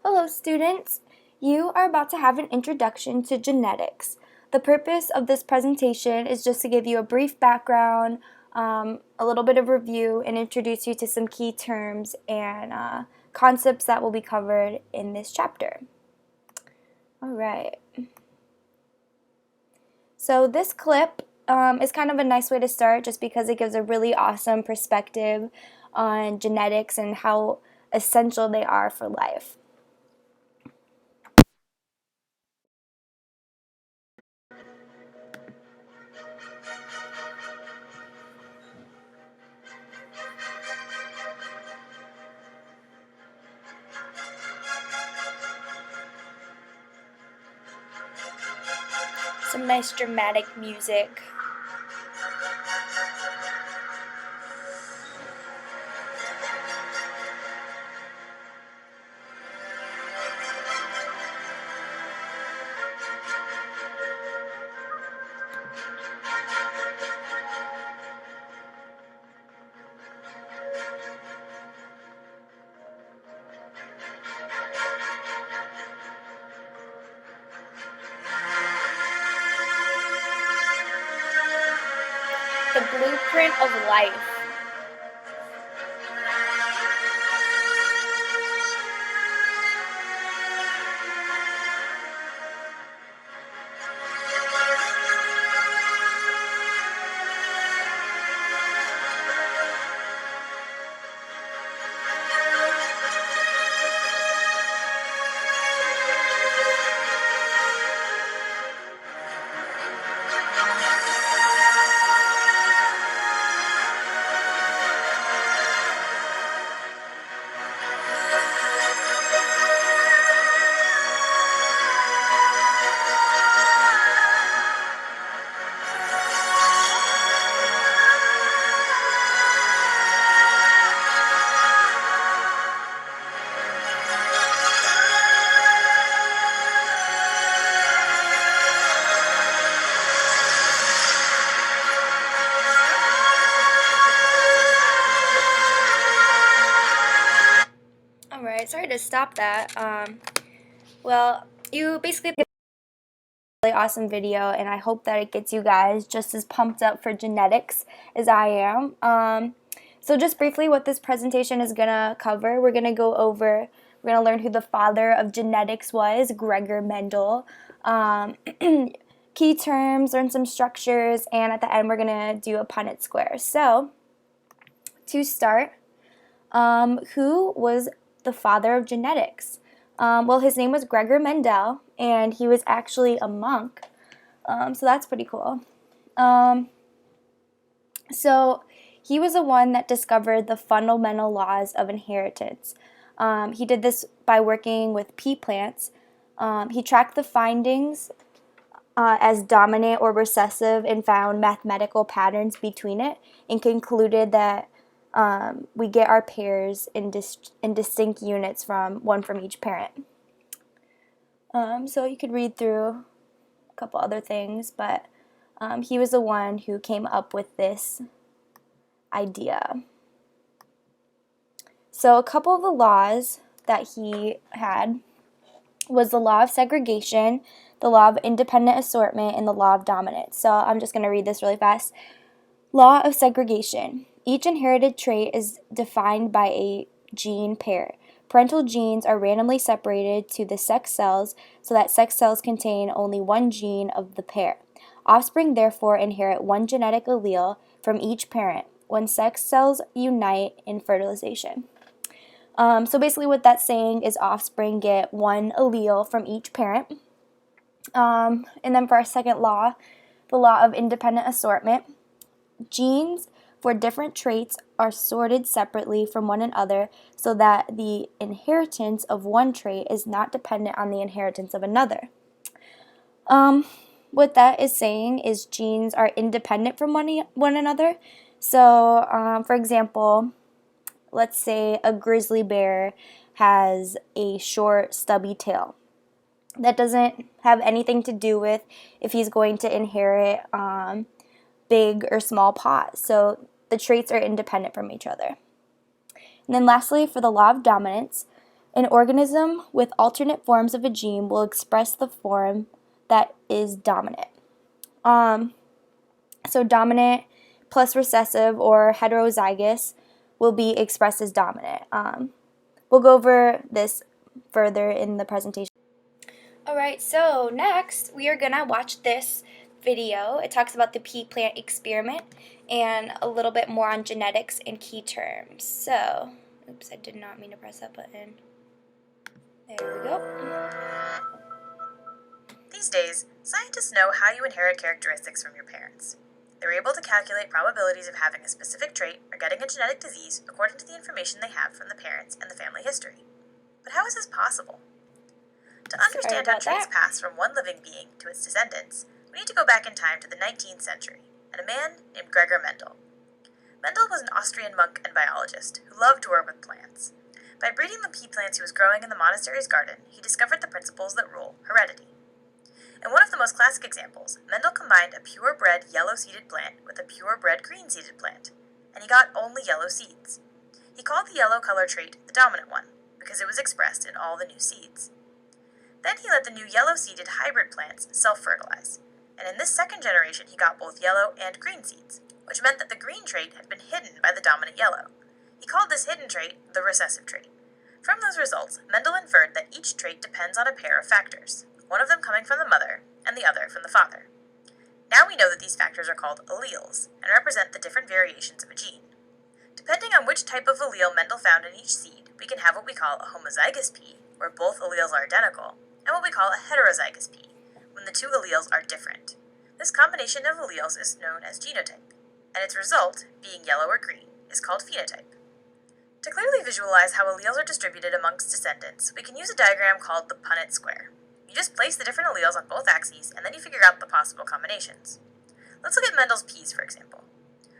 Hello students! You are about to have an introduction to genetics. The purpose of this presentation is just to give you a brief background, a little bit of review, and introduce you to some key terms and concepts that will be covered in this chapter. Alright. So this clip is kind of a nice way to start just because it gives a really awesome perspective on genetics and how essential they are for life. Some nice dramatic music. The blueprint of life. Alright, sorry to stop that. Well, you basically have a really awesome video, and I hope that it gets you guys just as pumped up for genetics as I am. So just briefly what this presentation is going to cover, we're going to learn who the father of genetics was, Gregor Mendel. Key terms, learn some structures, and at the end we're going to do a Punnett square. So, to start, who was the father of genetics? Well, his name was Gregor Mendel, and he was actually a monk, so that's pretty cool. So he was the one that discovered the fundamental laws of inheritance. He did this by working with pea plants. He tracked the findings as dominant or recessive and found mathematical patterns between it, and concluded that we get our pairs in distinct units one from each parent. So you could read through a couple other things, but he was the one who came up with this idea. So a couple of the laws that he had was the law of segregation, the law of independent assortment, and the law of dominance. So I'm just going to read this really fast. Law of segregation. Each inherited trait is defined by a gene pair. Parental genes are randomly separated to the sex cells so that sex cells contain only one gene of the pair. Offspring therefore inherit one genetic allele from each parent when sex cells unite in fertilization. So basically what that's saying is offspring get one allele from each parent. And then for our second law, the law of independent assortment. Genes for different traits are sorted separately from one another so that the inheritance of one trait is not dependent on the inheritance of another. What that is saying is genes are independent from one another. So, for example, let's say a grizzly bear has a short, stubby tail. That doesn't have anything to do with if he's going to inherit big or small paws. So the traits are independent from each other. And then lastly, for the law of dominance, An organism with alternate forms of a gene will express the form that is dominant. So dominant plus recessive or heterozygous will be expressed as dominant. We'll go over this further in the presentation. Alright, so next we are going to watch this video. It talks about the pea plant experiment and a little bit more on genetics and key terms. So, oops, I did not mean to press that button. There we go. These days, scientists know how you inherit characteristics from your parents. They're able to calculate probabilities of having a specific trait or getting a genetic disease according to the information they have from the parents and the family history. But how is this possible? To understand how traits pass from one living being to its descendants, we need to go back in time to the 19th century and a man named Gregor Mendel. Mendel was an Austrian monk and biologist who loved to work with plants. By breeding the pea plants he was growing in the monastery's garden, he discovered the principles that rule heredity. In one of the most classic examples, Mendel combined a purebred yellow-seeded plant with a purebred green-seeded plant, and he got only yellow seeds. He called the yellow color trait the dominant one, because it was expressed in all the new seeds. Then he let the new yellow-seeded hybrid plants self-fertilize, and in this second generation he got both yellow and green seeds, which meant that the green trait had been hidden by the dominant yellow. He called this hidden trait the recessive trait. From those results, Mendel inferred that each trait depends on a pair of factors, one of them coming from the mother and the other from the father. Now we know that these factors are called alleles and represent the different variations of a gene. Depending on which type of allele Mendel found in each seed, we can have what we call a homozygous pea, where both alleles are identical, and what we call a heterozygous pea, when the two alleles are different. This combination of alleles is known as genotype, and its result, being yellow or green, is called phenotype. To clearly visualize how alleles are distributed amongst descendants, we can use a diagram called the Punnett square. You just place the different alleles on both axes, and then you figure out the possible combinations. Let's look at Mendel's peas, for example.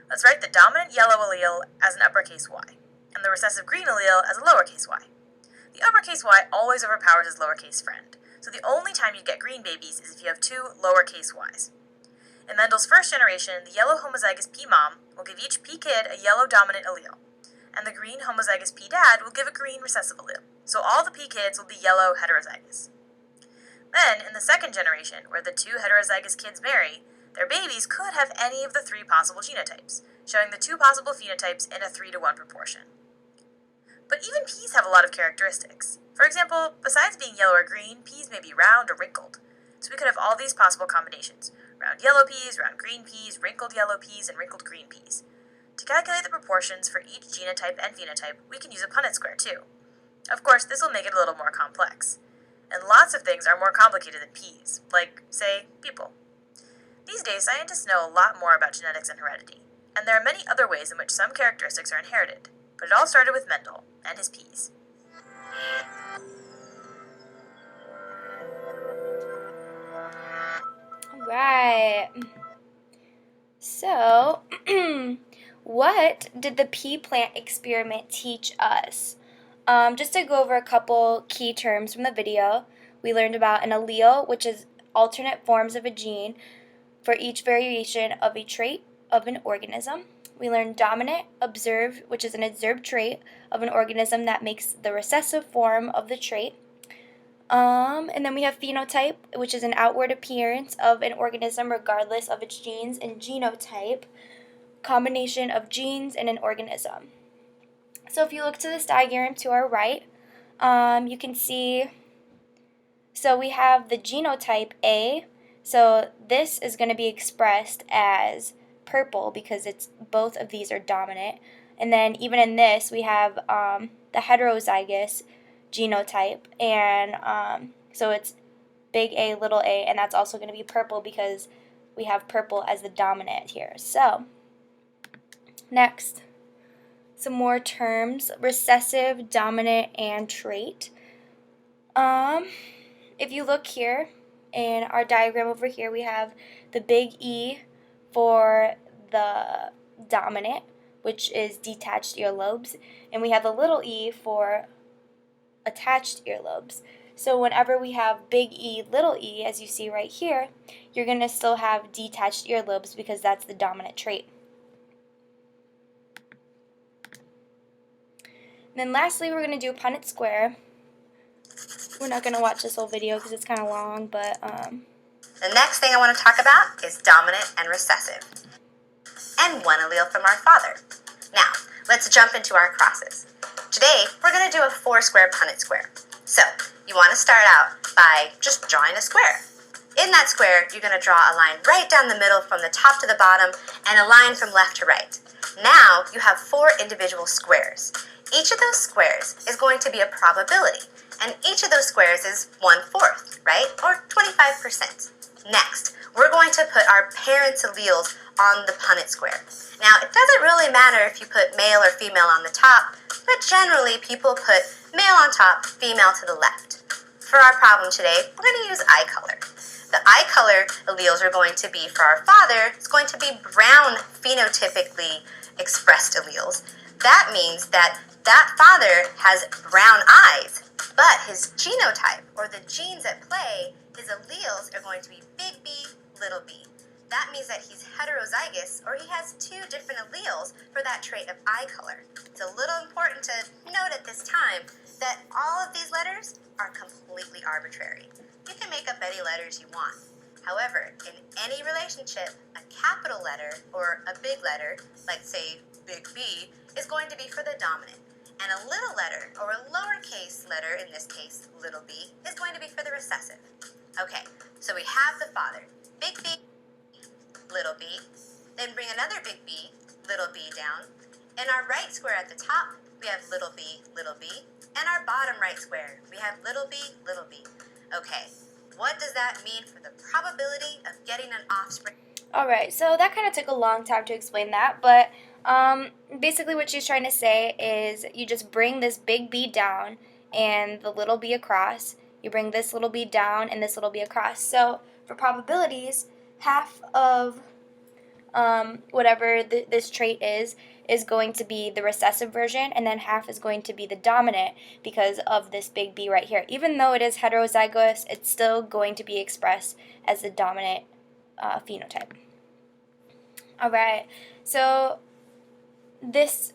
Let's write the dominant yellow allele as an uppercase Y, and the recessive green allele as a lowercase y. The uppercase y always overpowers its lowercase friend, so the only time you get green babies is if you have two lowercase y's. In Mendel's first generation, the yellow homozygous pea mom will give each pea kid a yellow dominant allele, and the green homozygous pea dad will give a green recessive allele, so all the pea kids will be yellow heterozygous. Then, in the second generation, where the two heterozygous kids marry, their babies could have any of the three possible genotypes, showing the two possible phenotypes in a 3-to-1 proportion. But even peas have a lot of characteristics. For example, besides being yellow or green, peas may be round or wrinkled. So we could have all these possible combinations: round yellow peas, round green peas, wrinkled yellow peas, and wrinkled green peas. To calculate the proportions for each genotype and phenotype, we can use a Punnett square too. Of course, this will make it a little more complex. And lots of things are more complicated than peas, like, say, people. These days, scientists know a lot more about genetics and heredity, and there are many other ways in which some characteristics are inherited, but it all started with Mendel and his peas. Right. So, what did the pea plant experiment teach us? Just to go over a couple key terms from the video, we learned about an allele, which is alternate forms of a gene for each variation of a trait of an organism. We learned dominant, observed, which is an observed trait of an organism that makes the recessive form of the trait. And then we have phenotype, which is an outward appearance of an organism regardless of its genes, and genotype, combination of genes in an organism. So if you look to this diagram to our right, you can see, so we have the genotype A, so this is going to be expressed as purple because it's both of these are dominant. And then even in this, we have the heterozygous genotype, and so it's big A, little a, and that's also going to be purple because we have purple as the dominant here. So, next, some more terms: recessive, dominant, and trait. If you look here in our diagram over here, we have the big E for the dominant, which is detached earlobes, and we have the little e for attached earlobes. So whenever we have big E, little e, as you see right here, you're going to still have detached earlobes because that's the dominant trait. And then lastly, we're going to do a Punnett square. We're not going to watch this whole video because it's kind of long, but The next thing I want to talk about is dominant and recessive, and one allele from our father. Now, let's jump into our crosses. Today, we're going to do a 4-square Punnett square. So, you want to start out by just drawing a square. In that square, you're going to draw a line right down the middle from the top to the bottom and a line from left to right. Now, you have 4 individual squares. Each of those squares is going to be a probability, and each of those squares is 1/4, right? Or 25%. Next, we're going to put our parents' alleles on the Punnett square. Now, it doesn't really matter if you put male or female on the top, but generally people put male on top, female to the left. For our problem today, we're going to use eye color. The eye color alleles are going to be, for our father, it's going to be brown phenotypically expressed alleles. That means that father has brown eyes, but his genotype, or the genes at play, his alleles are going to be big B, little b. That means that he's heterozygous, or he has 2 different alleles for that trait of eye color. It's a little important to note at this time that all of these letters are completely arbitrary. You can make up any letters you want. However, in any relationship, a capital letter or a big letter, like say big B, is going to be for the dominant. And a little letter, or a lowercase letter, in this case, little b, is going to be for the recessive. Okay, so we have the father, big B, little b, then bring another big B, little b down. In our right square at the top, we have little b, and our bottom right square, we have little b, little b. Okay, what does that mean for the probability of getting an offspring? alright, so that kind of took a long time to explain that, but basically what she's trying to say is you just bring this big B down and the little b across. You bring this little b down and this little b across. So for probabilities, half of whatever this trait is going to be the recessive version, and then half is going to be the dominant because of this big B right here. Even though it is heterozygous, it's still going to be expressed as the dominant phenotype. Alright, so this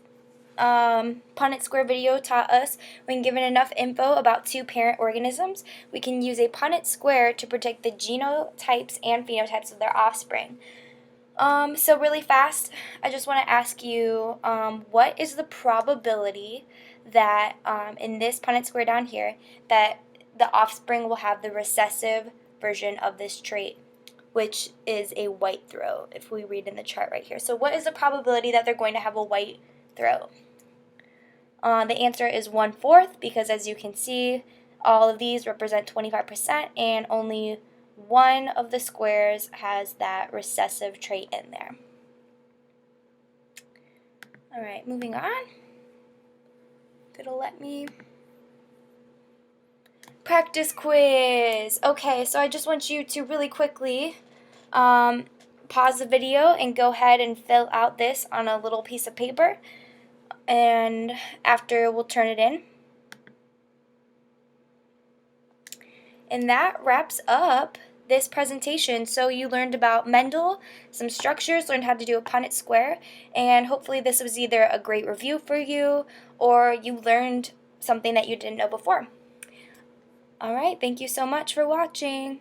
Punnett square video taught us when given enough info about 2 parent organisms, we can use a Punnett square to predict the genotypes and phenotypes of their offspring. So really fast, I just want to ask you, what is the probability that in this Punnett square down here, that the offspring will have the recessive version of this trait, which is a white throat, if we read in the chart right here. So what is the probability that they're going to have a white throat? The answer is 1/4, because as you can see, all of these represent 25%, and only one of the squares has that recessive trait in there. Alright, moving on. It'll let me. Practice quiz. Okay, so I just want you to really quickly pause the video and go ahead and fill out this on a little piece of paper, and after we'll turn it in. And that wraps up this presentation. So you learned about Mendel, some structures, learned how to do a Punnett square, and hopefully this was either a great review for you or you learned something that you didn't know before. Alright, thank you so much for watching.